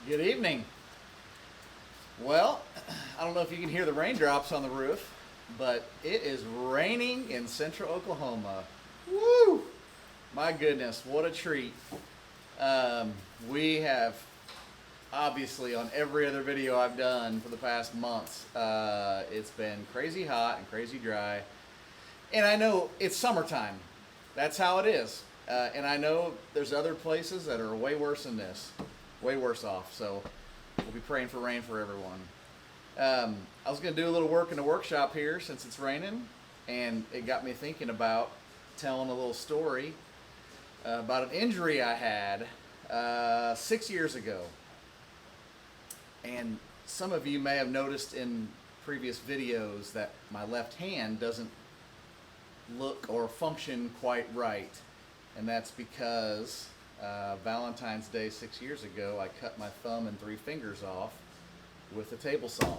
Good evening. Well, I don't know if you can hear the raindrops on the roof, but it is raining in central Oklahoma. Woo! My goodness, what a treat. We have obviously on every other video I've done for the past months, it's been crazy hot and crazy dry. And I know it's summertime. That's how it is. And I know there's other places that are way worse than this, way worse off. So we'll be praying for rain for everyone. I was going to do a little work in the workshop here since it's raining, and it got me thinking about telling a little story about an injury I had 6 years ago. And some of you may have noticed in previous videos that my left hand doesn't look or function quite right. And that's because Valentine's Day 6 years ago, I cut my thumb and 3 fingers off with a table saw.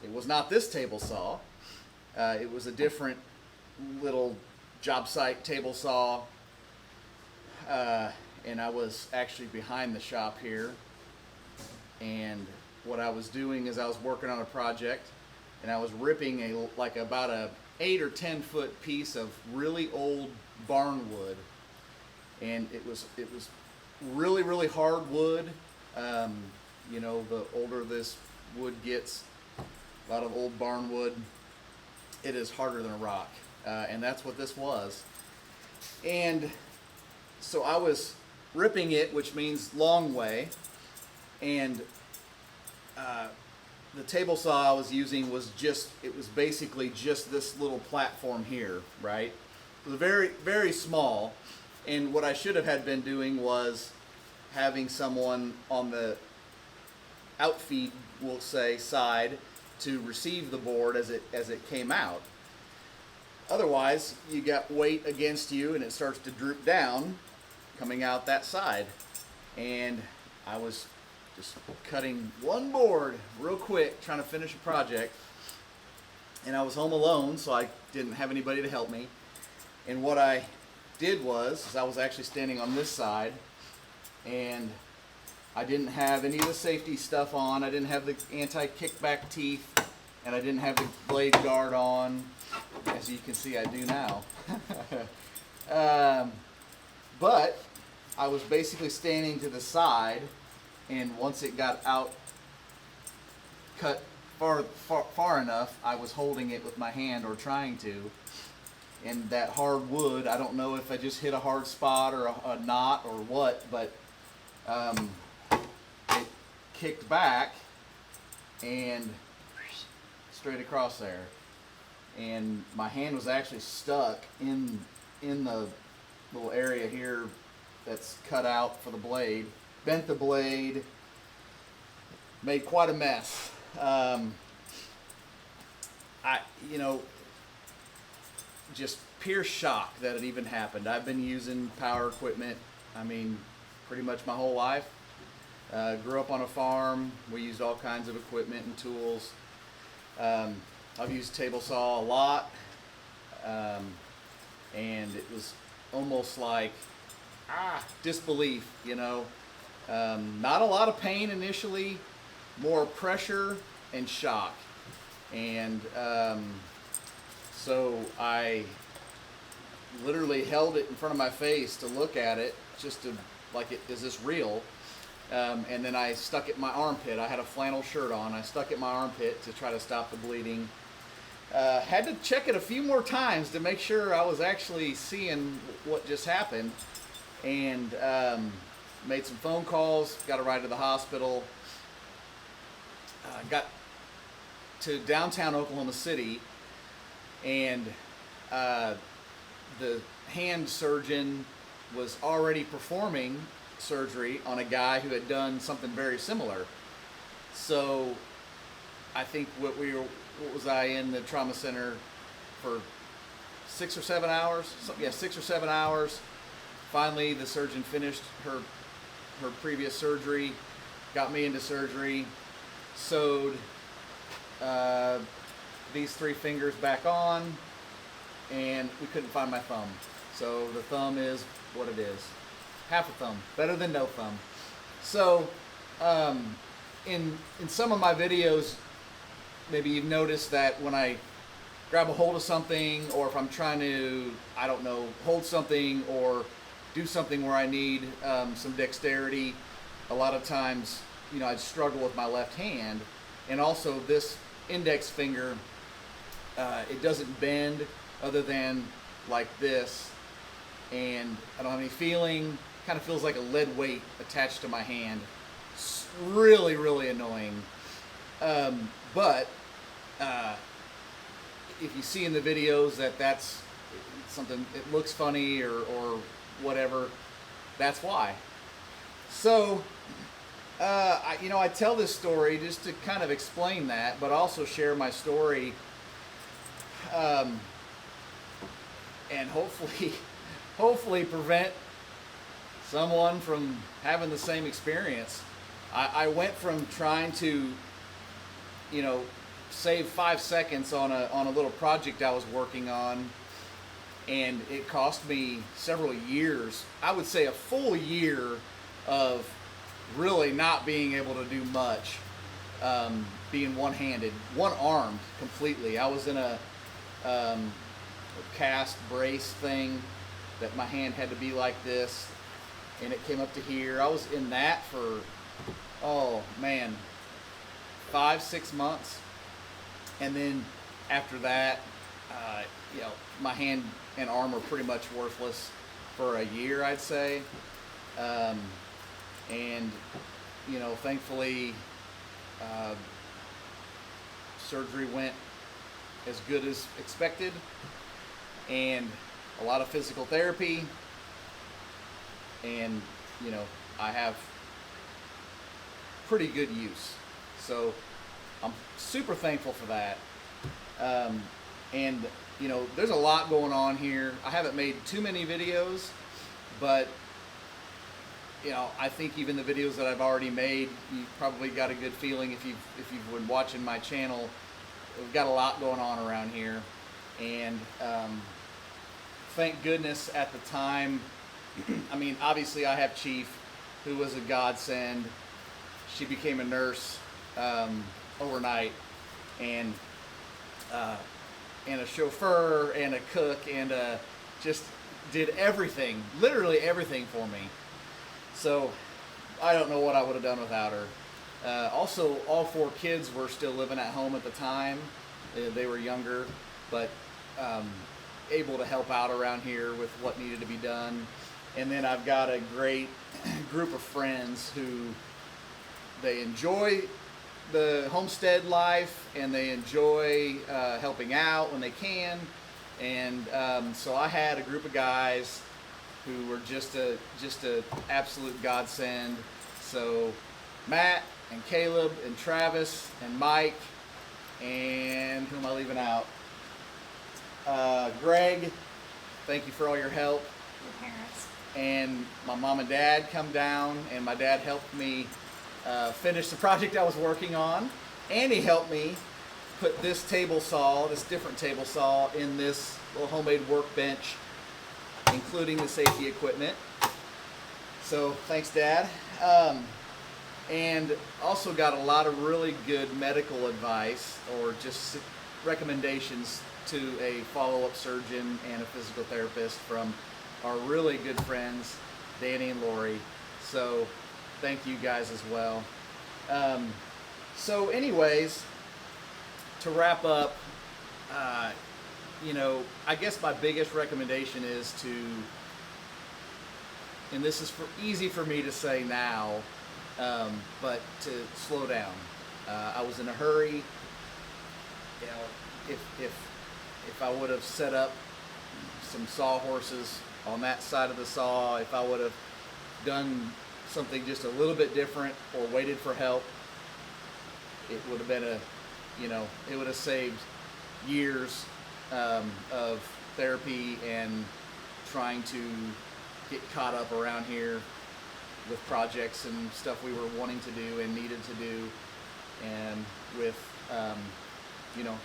It was not this table saw. It was a different little job site table saw. And I was actually behind the shop here. And what I was doing is I was working on a project, and I was ripping about a 8 or 10 foot piece of really old barn wood. And it was really hard wood. You know, the older this wood gets, a lot of old barn wood, it is harder than a rock. And that's what this was. And so I was ripping it, which means long way. And the table saw I was using was basically just this little platform here, right? It was very small. And what I should have had been doing was having someone on the outfeed, we'll say, side to receive the board as it came out. Otherwise, you got weight against you and it starts to droop down coming out that side. And I was just cutting one board real quick, trying to finish a project. And I was home alone, so I didn't have anybody to help me. And what I did was I was actually standing on this side, and I didn't have any of the safety stuff on. I didn't have the anti-kickback teeth, and I didn't have the blade guard on. As you can see, I do now. But I was basically standing to the side, and once it got out, cut far enough, I was holding it with my hand, or trying to. And that hard wood, I don't know if I just hit a hard spot or a knot or what, but it kicked back and straight across there. And my hand was actually stuck in the little area here that's cut out for the blade. Bent the blade, made quite a mess. Just pure shock that it even happened. I've been using power equipment, pretty much my whole life. Grew up on a farm. We used all kinds of equipment and tools. I've used table saw a lot. And it was almost like disbelief, you know. Not a lot of pain initially, more pressure and shock. And so I literally held it in front of my face to look at it, just to is this real? And then I stuck it in my armpit. I had a flannel shirt on. I stuck it in my armpit to try to stop the bleeding. Had to check it a few more times to make sure I was actually seeing what just happened. And made some phone calls, got a ride to the hospital. Got to downtown Oklahoma City, and the hand surgeon was already performing surgery on a guy who had done something very similar. So I think what was I in the trauma center for 6 or 7 hours? 6 or 7 hours. Finally, the surgeon finished her previous surgery, got me into surgery, sewed these 3 fingers back on, and we couldn't find my thumb. So the thumb is what it is. Half a thumb, better than no thumb. So In some of my videos, maybe you've noticed that when I grab a hold of something, or if I'm trying to, I don't know, hold something or do something where I need some dexterity, a lot of times, I'd struggle with my left hand. And also this index finger, it doesn't bend other than like this, and I don't have any feeling. Kind of feels like a lead weight attached to my hand. It's really, really annoying. But if you see in the videos that that's something, it looks funny or whatever, that's why. So, I tell this story just to kind of explain that, but also share my story, and hopefully prevent someone from having the same experience. I went from trying to, save 5 seconds on a little project I was working on, and it cost me several years. I would say a full year of really not being able to do much, being one-handed, one-armed completely. I was in a cast brace thing that my hand had to be like this, and it came up to here. I was in that for, 5-6 months. And then after that, my hand and arm were pretty much worthless for a year, I'd say. And thankfully, surgery went as good as expected, and a lot of physical therapy, and I have pretty good use. So I'm super thankful for that. And there's a lot going on here. I haven't made too many videos, but I think even the videos that I've already made, you've probably got a good feeling if you've been watching my channel. We've got a lot going on around here, and thank goodness at the time. I mean, obviously I have Chief, who was a godsend. She became a nurse overnight, and a chauffeur and a cook, and just did everything, literally everything for me. So I don't know what I would have done without her. Also, all 4 kids were still living at home at the time. They were younger, but able to help out around here with what needed to be done. And then I've got a great group of friends who, they enjoy the homestead life, and they enjoy helping out when they can. And so I had a group of guys who were just a absolute godsend. So Matt and Caleb and Travis and Mike, and who am I leaving out? Greg, thank you for all your help. Your parents. And my mom and dad come down, and my dad helped me finish the project I was working on, and he helped me put this table saw, this different table saw, in this little homemade workbench, including the safety equipment. So thanks, Dad. And also got a lot of really good medical advice, or just recommendations to a follow-up surgeon and a physical therapist from our really good friends, Danny and Lori. So thank you guys as well. So anyways, to wrap up, I guess my biggest recommendation is to, and this is easy for me to say now, but to slow down. I was in a hurry. If I would have set up some sawhorses on that side of the saw, if I would have done something just a little bit different, or waited for help, it would have been it would have saved years of therapy and trying to get caught up around here with projects and stuff we were wanting to do and needed to do, and with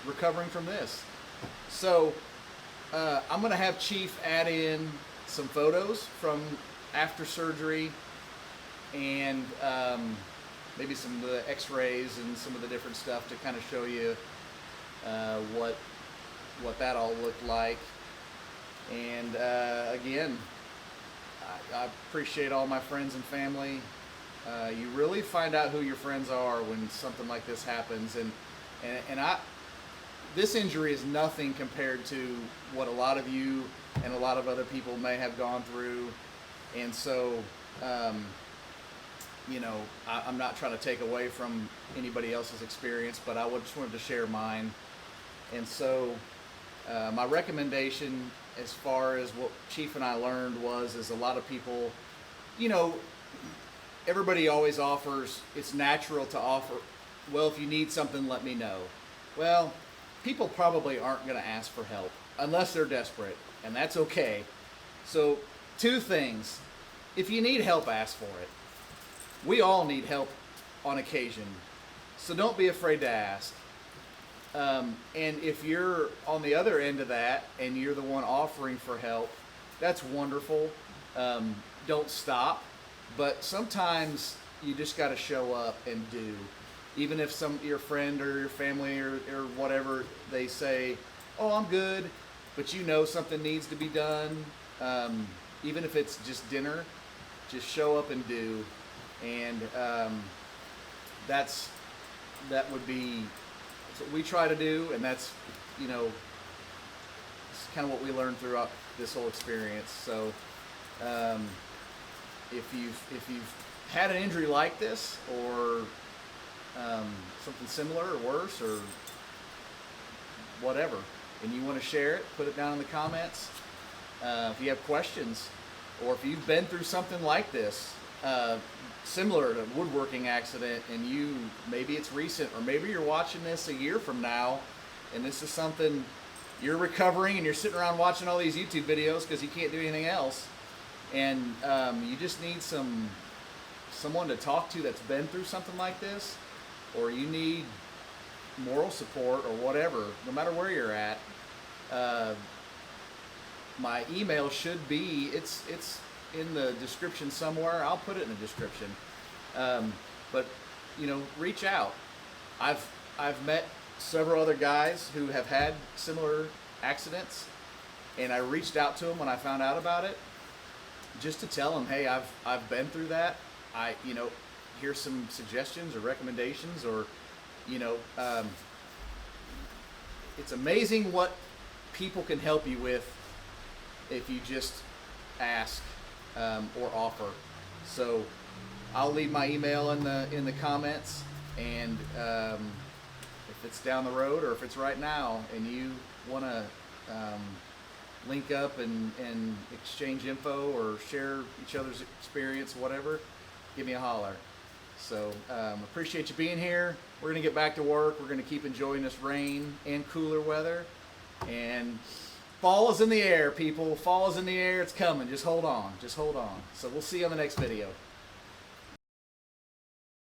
recovering from this. So I'm going to have Chief add in some photos from after surgery, and maybe some of the x-rays and some of the different stuff to kind of show you what that all looked like. And again, I appreciate all my friends and family. You really find out who your friends are when something like this happens, and this injury is nothing compared to what a lot of you and a lot of other people may have gone through. And so, you know, I'm not trying to take away from anybody else's experience, but I just wanted to share mine. And so, my recommendation as far as what Chief and I learned is a lot of people, you know, everybody always offers, it's natural to offer, well, if you need something, let me know. Well, people probably aren't going to ask for help unless they're desperate, and that's okay. So, two things. If you need help, ask for it. We all need help on occasion, so don't be afraid to ask. And if you're on the other end of that and you're the one offering for help, that's wonderful. Don't stop. But sometimes you just got to show up and do. Even if your friend or your family or whatever, they say, oh, I'm good, but you know something needs to be done. Even if it's just dinner, just show up and do. And that would be what we try to do, and that's, you know, it's kind of what we learned throughout this whole experience. So if you've had an injury like this, or something similar or worse or whatever, and you want to share it, put it down in the comments. If you have questions, or if you've been through something like this, similar to a woodworking accident, and maybe it's recent, or maybe you're watching this a year from now, and this is something you're recovering, and you're sitting around watching all these YouTube videos because you can't do anything else, and you just need someone to talk to that's been through something like this, or you need moral support or whatever, no matter where you're at, my email should be, it's in the description somewhere. I'll put it in the description. But, you know, reach out. I've met several other guys who have had similar accidents, and I reached out to them when I found out about it, just to tell them, hey, I've been through that. You know, here's some suggestions or recommendations, or, you know, it's amazing what people can help you with if you just ask or offer. So I'll leave my email in the comments, and if it's down the road or if it's right now and you want to link up and exchange info or share each other's experience, whatever, give me a holler. So appreciate you being here. We're going to get back to work. We're going to keep enjoying this rain and cooler weather. And fall is in the air, people. Fall is in the air. It's coming. Just hold on. Just hold on. So we'll see you on the next video.